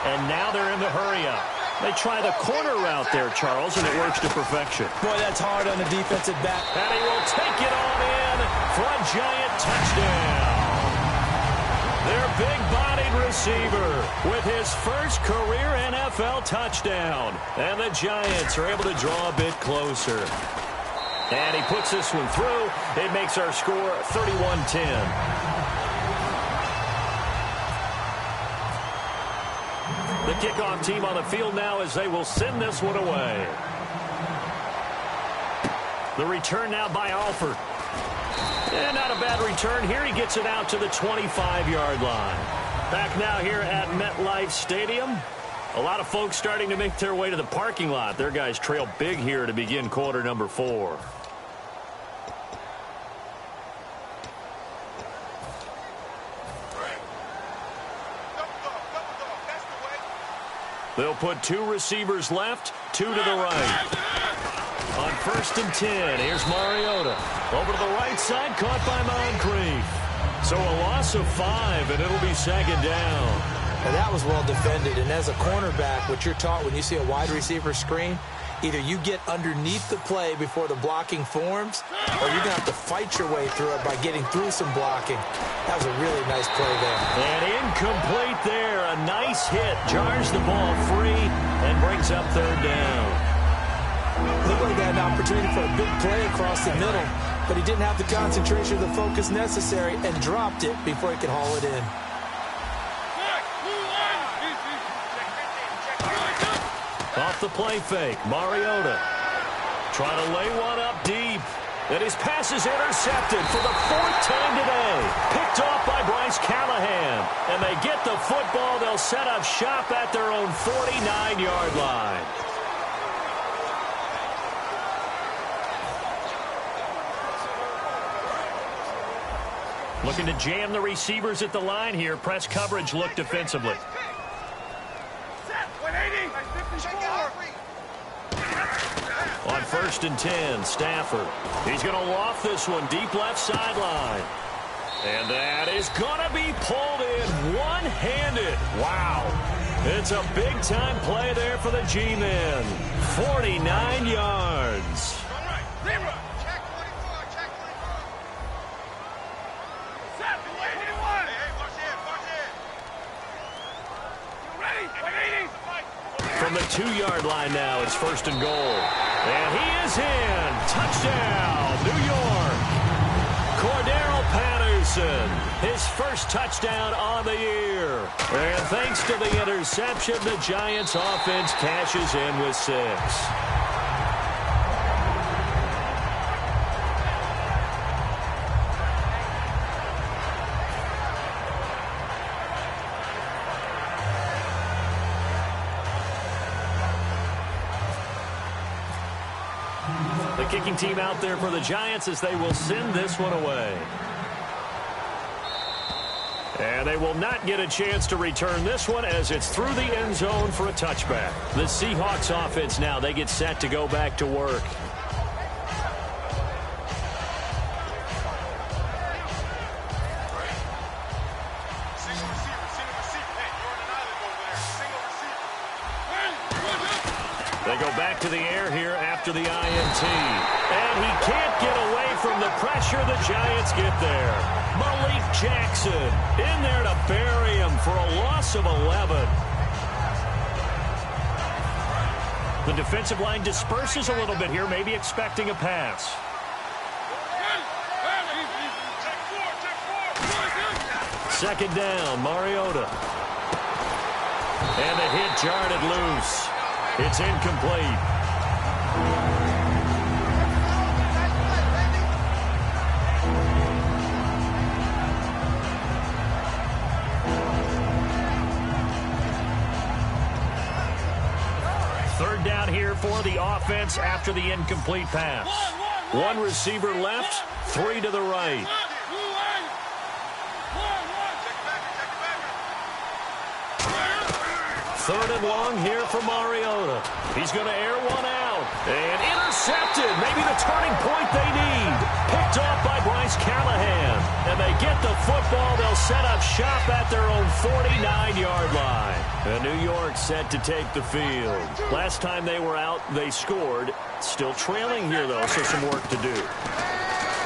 And now they're in the hurry-up. They try the corner route there, Charles, and it works to perfection. Boy, that's hard on the defensive back. And he will take it on in for a Giant touchdown. Their big-bodied receiver with his first career NFL touchdown. And the Giants are able to draw a bit closer. And he puts this one through. It makes our score 31-10. The kickoff team on the field now as they will send this one away. The return now by Alford. And not a bad return here. He gets it out to the 25-yard line. Back now here at MetLife Stadium. A lot of folks starting to make their way to the parking lot. Their guys trail big here to begin quarter number 4. They'll put 2 receivers left, 2 to the right. On 1st and 10, here's Mariota. Over to the right side, caught by Moncrief. So a loss of 5, and it'll be 2nd down. Now that was well defended, and as a cornerback, what you're taught when you see a wide receiver screen, either you get underneath the play before the blocking forms, or you're going to have to fight your way through it by getting through some blocking. That was a really nice play there. And incomplete there. A nice hit. Jars the ball free and brings up 3rd down. Looked like he had an opportunity for a big play across the middle, but he didn't have the concentration or the focus necessary and dropped it before he could haul it in. Off the play fake, Mariota trying to lay one up deep. And his pass is intercepted for the 4th time today. Picked off by Bryce Callahan. And they get the football. They'll set up shop at their own 49-yard line. Looking to jam the receivers at the line here. Press coverage look defensively. On 1st and 10, Stafford. He's going to loft this one deep left sideline. And that is going to be pulled in one-handed. Wow. It's a big-time play there for the G-men. 49 yards. From the 2-yard line now, it's 1st and goal. And he is in. Touchdown, New York. Cordero Patterson, his first touchdown on the year. And thanks to the interception, the Giants offense cashes in with 6. The kicking team out there for the Giants as they will send this one away. And they will not get a chance to return this one as it's through the end zone for a touchback. The Seahawks offense now, they get set to go back to work. They go back to the air here after the INT. And he can't get away from the pressure. The Giants get there. Malik Jackson in there to bury him for a loss of 11. The defensive line disperses a little bit here, maybe expecting a pass. Second down, Mariota. And the hit jarred it loose. It's incomplete. Third down here for the offense after the incomplete pass. 1 receiver left, 3 to the right. Third and long here for Mariota. He's going to air one out. And intercepted. Maybe the turning point they need. Picked off by Bryce Callahan. And they get the football. They'll set up shop at their own 49-yard line. And New York set to take the field. Last time they were out, they scored. Still trailing here, though, so some work to do.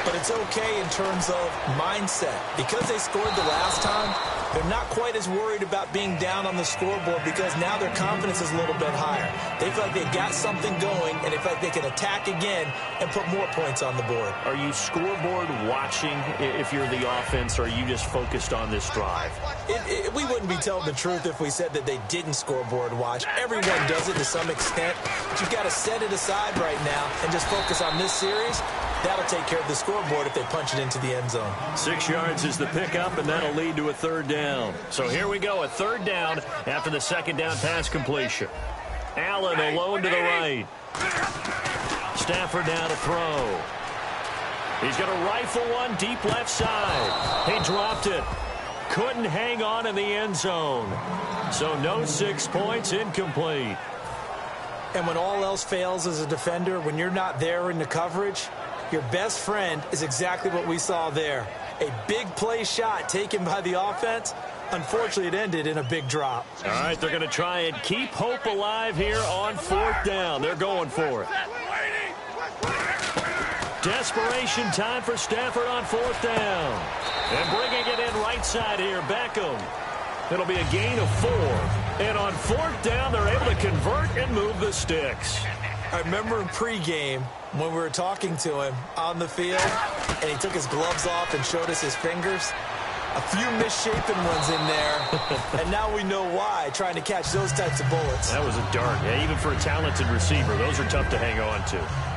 But it's okay in terms of mindset. Because they scored the last time, they're not quite as worried about being down on the scoreboard because now their confidence is a little bit higher. They feel like they've got something going, and they feel like they can attack again and put more points on the board. Are you scoreboard watching if you're the offense, or are you just focused on this drive? We wouldn't be telling the truth if we said that they didn't scoreboard watch. Everyone does it to some extent, but you've got to set it aside right now and just focus on this series. That'll take care of the scoreboard if they punch it into the end zone. 6 yards is the pickup, and that'll lead to a third down. So here we go, a third down after the second down pass completion. Allen alone to the right. Stafford now to throw. He's going to rifle one deep left side. He dropped it. Couldn't hang on in the end zone. So no 6 points, incomplete. And when all else fails as a defender, when you're not there in the coverage, your best friend is exactly what we saw there. A big play shot taken by the offense. Unfortunately, it ended in a big drop. All right, they're going to try and keep hope alive here on fourth down. They're going for it. Desperation time for Stafford on fourth down. And bringing it in right side here, Beckham. It'll be a gain of 4. And on fourth down, they're able to convert and move the sticks. I remember in pregame when we were talking to him on the field, and he took his gloves off and showed us his fingers. A few misshapen ones in there, and now we know why, trying to catch those types of bullets. That was a dart. Yeah, even for a talented receiver, those are tough to hang on to.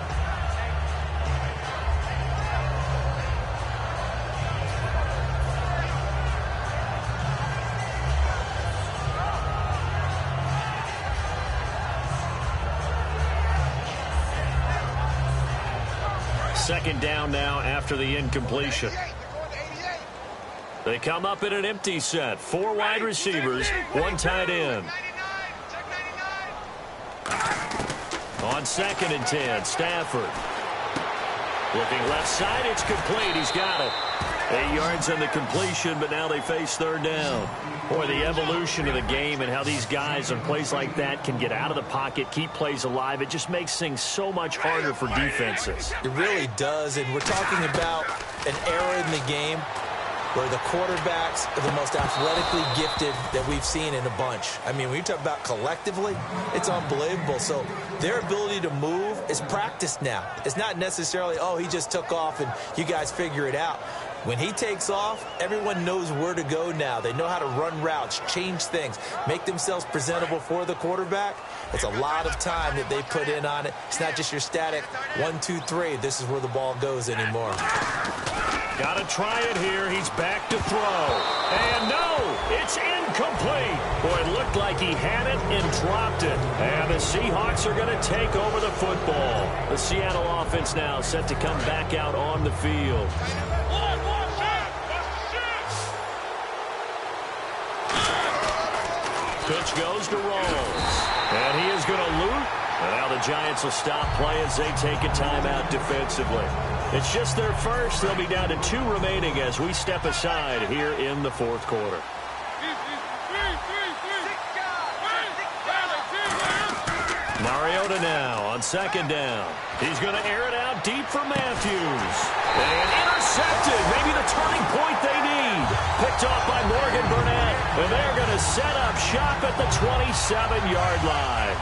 Second down now after the incompletion. They come up in an empty set. 4 wide receivers, 1 tight end. On second and 10, Stafford. Looking left side, it's complete. He's got it. 8 yards on the completion, but now they face third down. Boy, the evolution of the game and how these guys on plays like that can get out of the pocket, keep plays alive, it just makes things so much harder for defenses. It really does, and we're talking about an era in the game where the quarterbacks are the most athletically gifted that we've seen in a bunch. I mean, when you talk about collectively, it's unbelievable. So their ability to move is practiced now. It's not necessarily, oh, he just took off and you guys figure it out. When he takes off, everyone knows where to go now. They know how to run routes, change things, make themselves presentable for the quarterback. It's a lot of time that they put in on it. It's not just your static 1, 2, 3. This is where the ball goes anymore. Got to try it here. He's back to throw. And no, it's incomplete. Boy, it looked like he had it and dropped it. And the Seahawks are going to take over the football. The Seattle offense now set to come back out on the field. Pitch goes to Rolls. And he is going to loop. And now the Giants will stop play as they take a timeout defensively. It's just their first. They'll be down to 2 remaining as we step aside here in the fourth quarter. Mariota now on second down. He's going to air it out deep for Matthews. And intercepted. Maybe the turning point they need. Picked off by Morgan Burnett. And they're going to set up shop at the 27-yard line.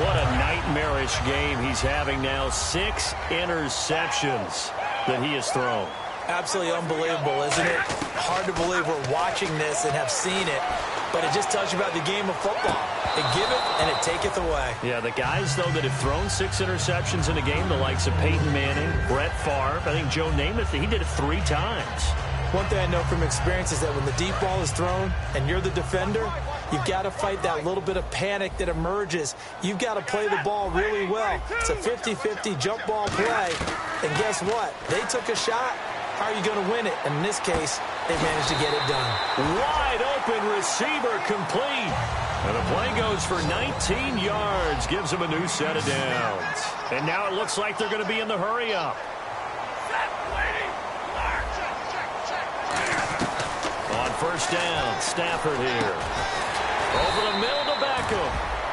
What a nightmarish game he's having now. 6 interceptions that he has thrown. Absolutely unbelievable, isn't it? Hard to believe we're watching this and have seen it, but it just tells you about the game of football. They give it, and it taketh away. Yeah, the guys, though, that have thrown 6 interceptions in a game, the likes of Peyton Manning, Brett Favre, I think Joe Namath, he did it 3 times. One thing I know from experience is that when the deep ball is thrown and you're the defender, you've got to fight that little bit of panic that emerges. You've got to play the ball really well. It's a 50-50 jump ball play, and guess what? They took a shot. How are you going to win it? And in this case, they managed to get it done. Wide open receiver complete. And the play goes for 19 yards. Gives them a new set of downs. And now it looks like they're going to be in the hurry-up. On first down, Stafford here. Over the middle to Beckham.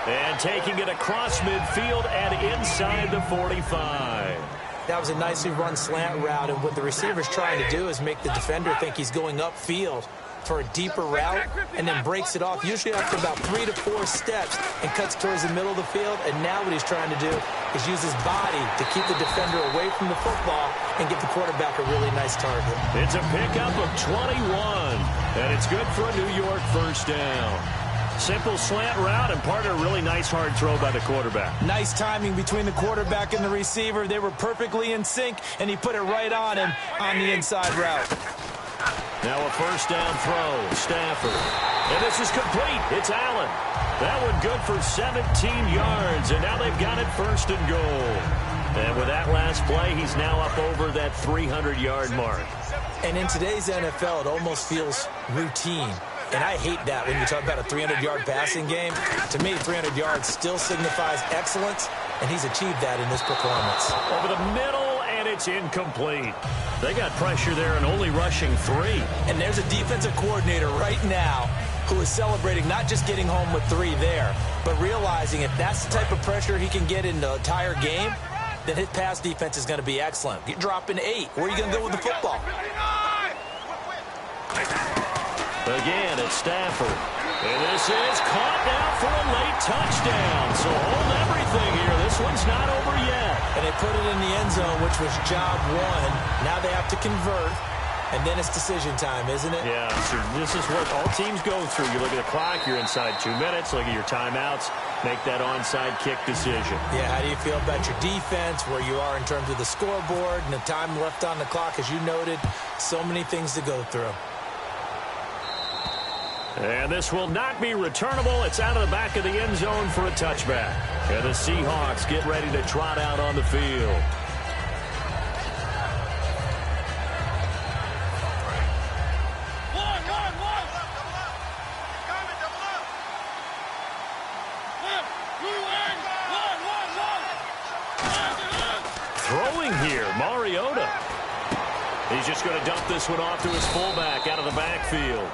And taking it across midfield and inside the 45. That was a nicely run slant route, and what the receiver's trying to do is make the defender think he's going upfield for a deeper route, and then breaks it off, usually after about 3 to 4 steps, and cuts towards the middle of the field. And now what he's trying to do is use his body to keep the defender away from the football and give the quarterback a really nice target. It's a pickup of 21, and it's good for a New York first down. Simple slant route and part of a really nice hard throw by the quarterback. Nice timing between the quarterback and the receiver. They were perfectly in sync, and he put it right on him on the inside route. Now a first down throw, Stafford. And this is complete. It's Allen. That one good for 17 yards, and now they've got it first and goal. And with that last play, he's now up over that 300-yard mark. And in today's NFL, it almost feels routine. And I hate that when you talk about a 300-yard passing game. To me, 300 yards still signifies excellence, and he's achieved that in this performance. Over the middle, and it's incomplete. They got pressure there and only rushing 3. And there's a defensive coordinator right now who is celebrating not just getting home with 3 there, but realizing if that's the type of pressure he can get in the entire game, then his pass defense is going to be excellent. You're dropping 8. Where are you going to go with the football? Again, it's Stafford. And this is caught now for a late touchdown. So hold everything here. This one's not over yet. And they put it in the end zone, which was job 1. Now they have to convert. And then it's decision time, isn't it? Yeah, so this is what all teams go through. You look at the clock, you're inside 2 minutes. Look at your timeouts. Make that onside kick decision. Yeah, how do you feel about your defense, where you are in terms of the scoreboard and the time left on the clock? As you noted, so many things to go through. And this will not be returnable. It's out of the back of the end zone for a touchback. And the Seahawks get ready to trot out on the field. Throwing here, Mariota. He's just going to dump this one off to his fullback out of the backfield.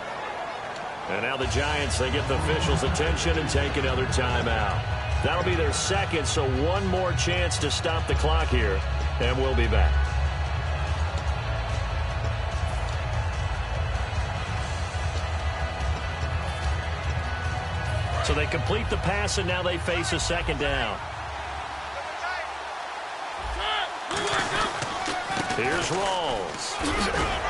And now the Giants, they get the officials' attention and take another timeout. That'll be their second, so one more chance to stop the clock here, and we'll be back. So they complete the pass, and now they face a second down. Here's Rawls.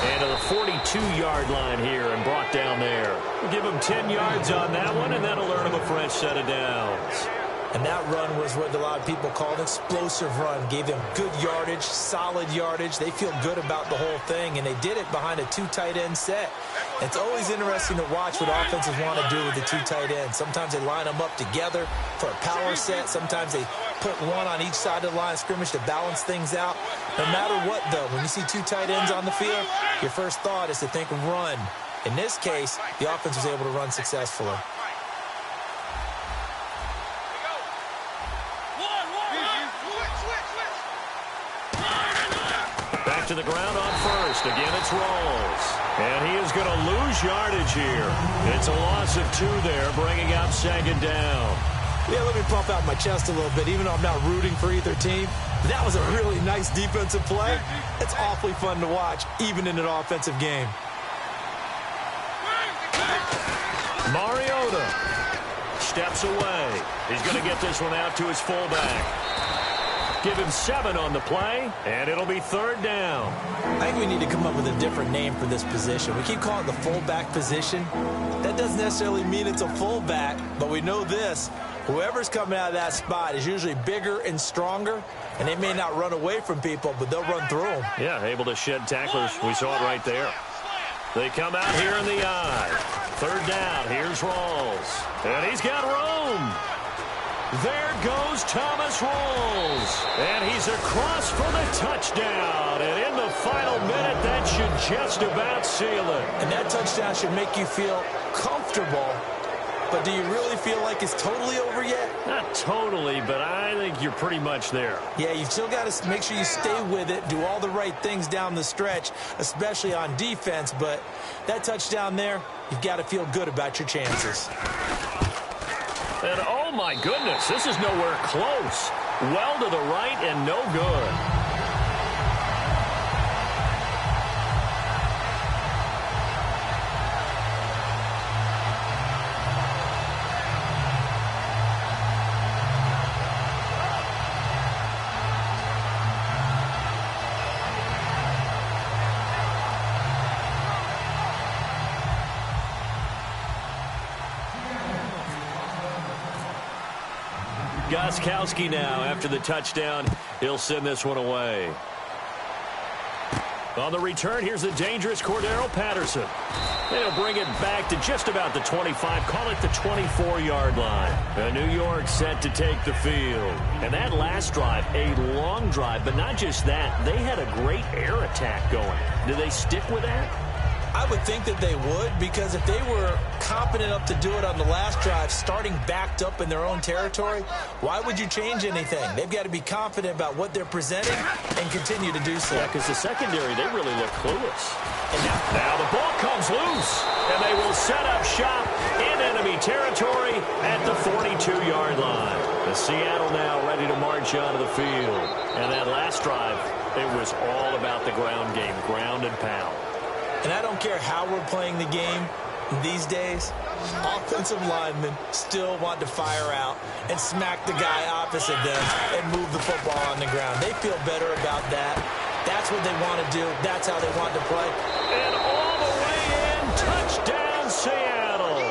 And to the 42-yard line here and brought down there. We'll give him 10 yards on that one, and that'll earn him a fresh set of downs. And that run was what a lot of people call an explosive run. Gave them good yardage, solid yardage. They feel good about the whole thing, and they did it behind a 2 tight end set. It's always interesting to watch what offenses want to do with the 2 tight ends. Sometimes they line them up together for a power set. Sometimes they put one on each side of the line of scrimmage to balance things out. No matter what, though, when you see 2 tight ends on the field, your first thought is to think run. In this case, the offense was able to run successfully. Back to the ground on first. Again, it's Rawls. And he is going to lose yardage here. It's a loss of 2 there, bringing up second down. Yeah, let me pump out my chest a little bit, even though I'm not rooting for either team. That was a really nice defensive play. It's awfully fun to watch, even in an offensive game. Mariota steps away. He's going to get this one out to his fullback. Give him 7 on the play, and it'll be third down. I think we need to come up with a different name for this position. We keep calling it the fullback position. That doesn't necessarily mean it's a fullback, but we know this. Whoever's coming out of that spot is usually bigger and stronger, and they may not run away from people, but they'll run through them. Yeah, able to shed tacklers. We saw it right there. They come out here in the eye. Third down. Here's Rawls. And he's got room. There goes Thomas Rawls. And he's across for the touchdown. And in the final minute, that should just about seal it. And that touchdown should make you feel comfortable. But do you really feel like it's totally over yet? Not totally, but I think you're pretty much there. Yeah, you've still got to make sure you stay with it, do all the right things down the stretch, especially on defense. But that touchdown there, you've got to feel good about your chances. And oh my goodness, this is nowhere close. Well to the right and no good. Gostkowski now after the touchdown. He'll send this one away. On the return, here's the dangerous Cordero Patterson. They'll bring it back to just about the 25, call it the 24-yard line. New York set to take the field. And that last drive, a long drive, but not just that. They had a great air attack going. Do they stick with that? I would think that they would, because if they were competent enough to do it on the last drive, starting backed up in their own territory, why would you change anything? They've got to be confident about what they're presenting and continue to do so. Yeah, because the secondary, they really look clueless. And now the ball comes loose, and they will set up shop in enemy territory at the 42-yard line. The Seattle now ready to march onto the field. And that last drive, it was all about the ground game, ground and pound. And I don't care how we're playing the game these days, offensive linemen still want to fire out and smack the guy opposite them and move the football on the ground. They feel better about that. That's what they want to do. That's how they want to play. And all the way in, touchdown Seattle.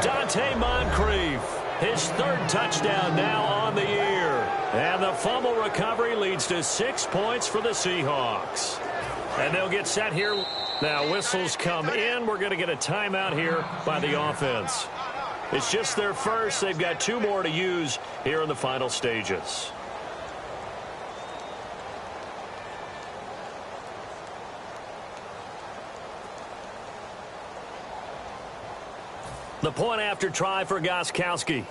Dante Moncrief, his third touchdown now on the year. And the fumble recovery leads to 6 points for the Seahawks. And they'll get set here. Now whistles come in. We're going to get a timeout here by the offense. It's just their first. They've got 2 more to use here in the final stages. The point after try for Gostkowski.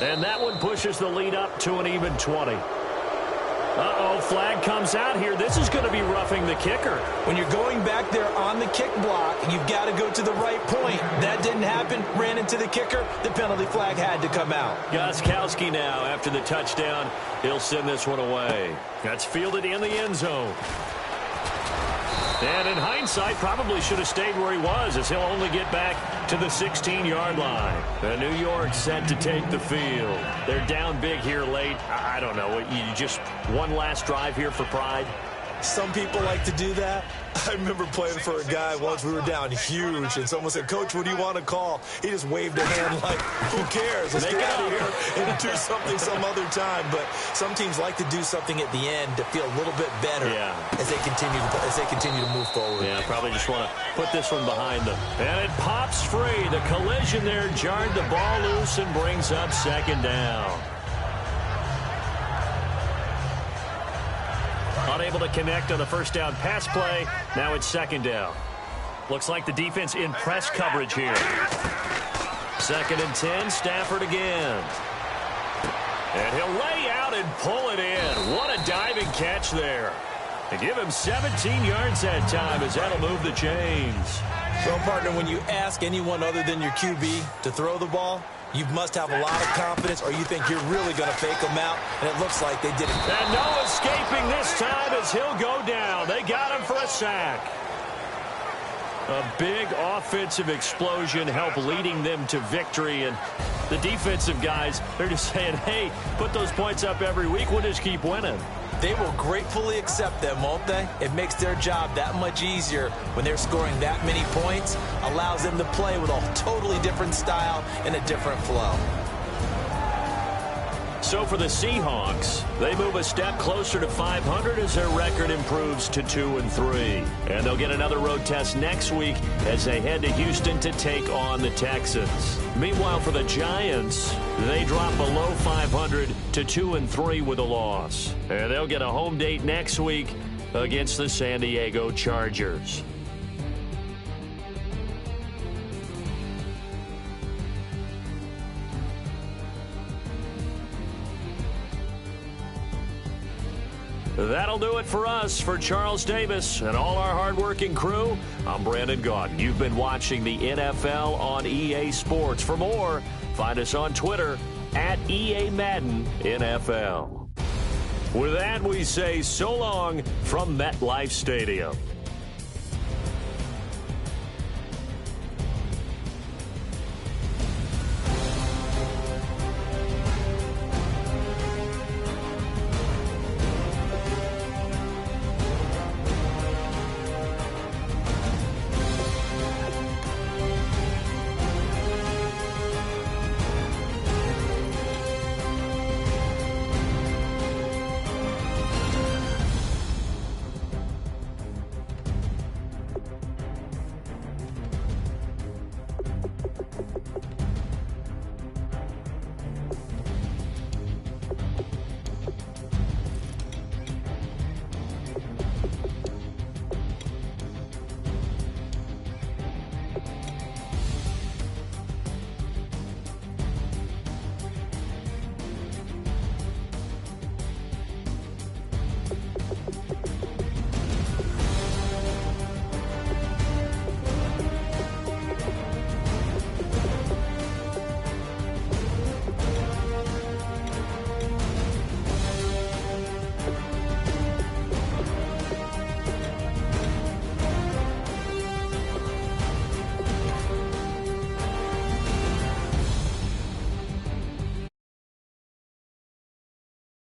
And that one pushes the lead up to an even 20. Uh-oh, flag comes out here. This is going to be roughing the kicker. When you're going back there on the kick block, you've got to go to the right point. That didn't happen. Ran into the kicker. The penalty flag had to come out. Gostkowski now after the touchdown. He'll send this one away. That's fielded in the end zone. And in hindsight, probably should have stayed where he was, as he'll only get back to the 16-yard line. The New York set to take the field. They're down big here late. I don't know. You just one last drive here for pride? Some people like to do that. I remember playing for a guy once. We were down huge, and someone said, "Coach, what do you want to call?" He just waved a hand like, who cares? Let's get out of here and do something some other time. But some teams like to do something at the end to feel a little bit better as they continue to move forward. Yeah, probably just want to put this one behind them. And it pops free. The collision there jarred the ball loose and brings up second down. Unable to connect on the first down pass play. Now it's second down. Looks like the defense in press coverage here. 2nd and 10, Stafford again. And he'll lay out and pull it in. What a diving catch there. And give him 17 yards that time, as that'll move the chains. Well, partner, when you ask anyone other than your QB to throw the ball, you must have a lot of confidence, or you think you're really going to fake them out, and it looks like they did it. And no escaping this time, as he'll go down. They got him for a sack. A big offensive explosion helped leading them to victory, and the defensive guys, they're just saying, hey, put those points up every week, we'll just keep winning. They will gratefully accept them, won't they? It makes their job that much easier when they're scoring that many points. Allows them to play with a totally different style and a different flow. So for the Seahawks, they move a step closer to 500 as their record improves to 2-3. And they'll get another road test next week as they head to Houston to take on the Texans. Meanwhile, for the Giants, they drop below 500 to 2-3 with a loss. And they'll get a home date next week against the San Diego Chargers. That'll do it for us. For Charles Davis and all our hardworking crew, I'm Brandon Gaudin. You've been watching the NFL on EA Sports. For more, find us on Twitter at EA Madden NFL. With that, we say so long from MetLife Stadium.